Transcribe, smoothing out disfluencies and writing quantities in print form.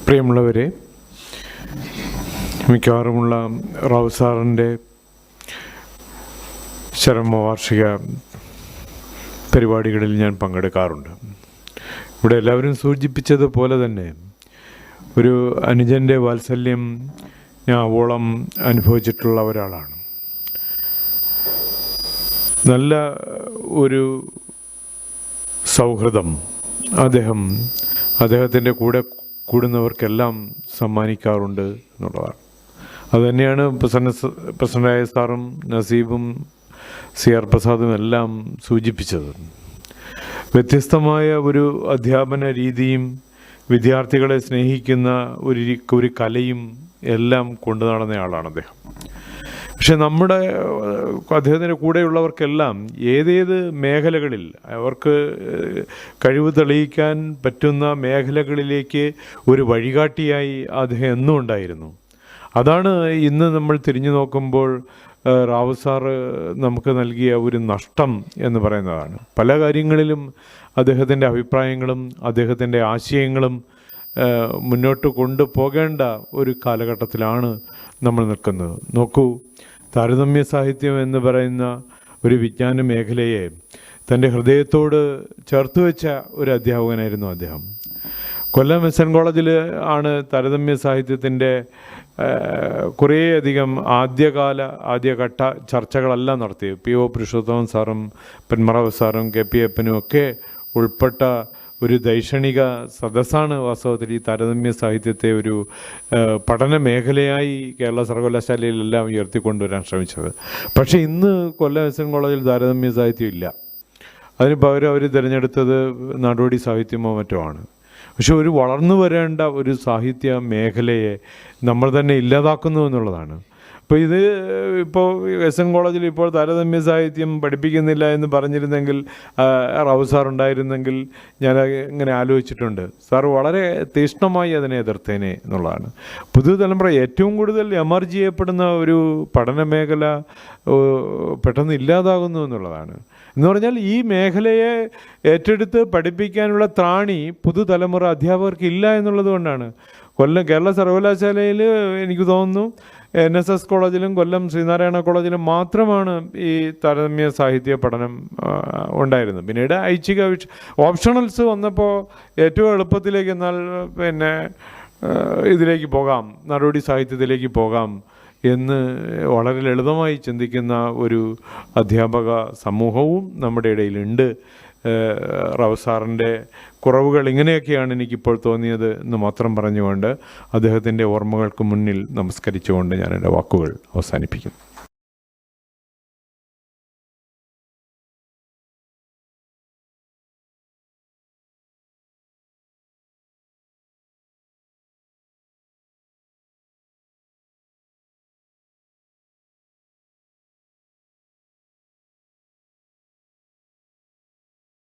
പ്രിയമുള്ളവരെ, മിക്കവാറുമുള്ള റാവു സാറിൻ്റെ ചരമവാർഷിക പരിപാടികളിൽ ഞാൻ പങ്കെടുക്കാറുണ്ട്. ഇവിടെ എല്ലാവരും സൂചിപ്പിച്ചതുപോലെ തന്നെ ഒരു അനുജൻ്റെ വാത്സല്യം ഞാൻ ആവോളം അനുഭവിച്ചിട്ടുള്ള ഒരാളാണ്. നല്ല ഒരു സൗഹൃദം അദ്ദേഹത്തിൻ്റെ കൂടെ കൂടുന്നവർക്കെല്ലാം സമ്മാനിക്കാറുണ്ട് എന്നുള്ളതാണ്. അതുതന്നെയാണ് പ്രസന്നരായ സാറും നസീബും CR പ്രസാദും എല്ലാം സൂചിപ്പിച്ചത്. വ്യത്യസ്തമായ ഒരു അധ്യാപന രീതിയും വിദ്യാർത്ഥികളെ സ്നേഹിക്കുന്ന ഒരു കലയും എല്ലാം കൊണ്ടു നടന്നയാളാണ് അദ്ദേഹം. പക്ഷെ അദ്ദേഹത്തിൻ്റെ കൂടെയുള്ളവർക്കെല്ലാം ഏതേത് മേഖലകളിൽ അവർക്ക് കഴിവ് തെളിയിക്കാൻ പറ്റുന്ന മേഖലകളിലേക്ക് ഒരു വഴികാട്ടിയായി അദ്ദേഹം എന്നും ഉണ്ടായിരുന്നു. അതാണ് ഇന്ന് നമ്മൾ തിരിഞ്ഞു നോക്കുമ്പോൾ റാവു സാറ് നമുക്ക് നൽകിയ ഒരു നഷ്ടം എന്ന് പറയുന്നതാണ്. പല കാര്യങ്ങളിലും അദ്ദേഹത്തിൻ്റെ അഭിപ്രായങ്ങളും അദ്ദേഹത്തിൻ്റെ ആശയങ്ങളും മുന്നോട്ട് കൊണ്ടുപോകേണ്ട ഒരു കാലഘട്ടത്തിലാണ് നമ്മൾ നിൽക്കുന്നത്. നോക്കൂ, താരതമ്യ സാഹിത്യം എന്ന് പറയുന്ന ഒരു വിജ്ഞാന മേഖലയെ തൻ്റെ ഹൃദയത്തോട് ചേർത്ത് വെച്ച ഒരു അധ്യാപകനായിരുന്നു അദ്ദേഹം. കൊല്ലം SN കോളേജിൽ ആണ് താരതമ്യ സാഹിത്യത്തിൻ്റെ കുറേയധികം ആദ്യഘട്ട ചർച്ചകളെല്ലാം നടത്തി. PO പുരുഷോത്തമൻ സാറും പെന്മറാവ് സാറും KP അപ്പനും ഒക്കെ ഉൾപ്പെട്ട ഒരു ദൈക്ഷണിക സദസ്സാണ് വാസ്തവത്തിൽ ഈ താരതമ്യ സാഹിത്യത്തെ ഒരു പഠന മേഖലയായി കേരള സർവകലാശാലയിലെല്ലാം ഉയർത്തിക്കൊണ്ടുവരാൻ ശ്രമിച്ചത്. പക്ഷേ ഇന്ന് കൊല്ലം SN കോളേജിൽ താരതമ്യ സാഹിത്യം ഇല്ല. അതിന് പകരം അവർ തിരഞ്ഞെടുത്തത് നാടോടി സാഹിത്യമോ മറ്റോ ആണ്. പക്ഷെ ഒരു വളർന്നു വരേണ്ട ഒരു സാഹിത്യ മേഖലയെ നമ്മൾ തന്നെ ഇല്ലാതാക്കുന്നു എന്നുള്ളതാണ്. അപ്പോൾ ഇപ്പോൾ SN കോളേജിൽ ഇപ്പോൾ താരതമ്യ സാഹിത്യം പഠിപ്പിക്കുന്നില്ല എന്ന് പറഞ്ഞിരുന്നെങ്കിൽ, റാവു സാർ ഉണ്ടായിരുന്നെങ്കിൽ ഞാൻ ഇങ്ങനെ ആലോചിച്ചിട്ടുണ്ട്. സാർ വളരെ തീക്ഷ്ണമായി അതിനെ എതിർത്തേനെ എന്നുള്ളതാണ്. പുതുതലമുറ ഏറ്റവും കൂടുതൽ എമർജ് ചെയ്യപ്പെടുന്ന ഒരു പഠന മേഖല പെട്ടെന്ന് ഇല്ലാതാകുന്നു എന്നുള്ളതാണ്. എന്ന് പറഞ്ഞാൽ ഈ മേഖലയെ ഏറ്റെടുത്ത് പഠിപ്പിക്കാനുള്ള ത്രാണി പുതുതലമുറ അധ്യാപകർക്ക് ഇല്ല എന്നുള്ളത് കൊണ്ടാണ്. കേരള സർവകലാശാലയിൽ എനിക്ക് തോന്നുന്നു NSS കോളേജിലും കൊല്ലം ശ്രീനാരായണ കോളേജിലും മാത്രമാണ് ഈ താരതമ്യ സാഹിത്യ പഠനം ഉണ്ടായിരുന്നത്. പിന്നീട് ഐച്ഛിക ഓപ്ഷണൽസ് വന്നപ്പോൾ ഏറ്റവും എളുപ്പത്തിലേക്ക് എന്നാൽ ഇതിലേക്ക് പോകാം, നടോടി സാഹിത്യത്തിലേക്ക് പോകാം എന്ന് വളരെ ലളിതമായി ചിന്തിക്കുന്ന ഒരു അധ്യാപക സമൂഹവും നമ്മുടെ ഇടയിലുണ്ട്. റാവു സാറിൻ്റെ കുറവുകൾ ഇങ്ങനെയൊക്കെയാണ് എനിക്കിപ്പോൾ തോന്നിയത് എന്ന് മാത്രം പറഞ്ഞുകൊണ്ട് അദ്ദേഹത്തിൻ്റെ ഓർമ്മകൾക്ക് മുന്നിൽ നമസ്കരിച്ചുകൊണ്ട് ഞാൻ എൻ്റെ വാക്കുകൾ അവസാനിപ്പിക്കുന്നു.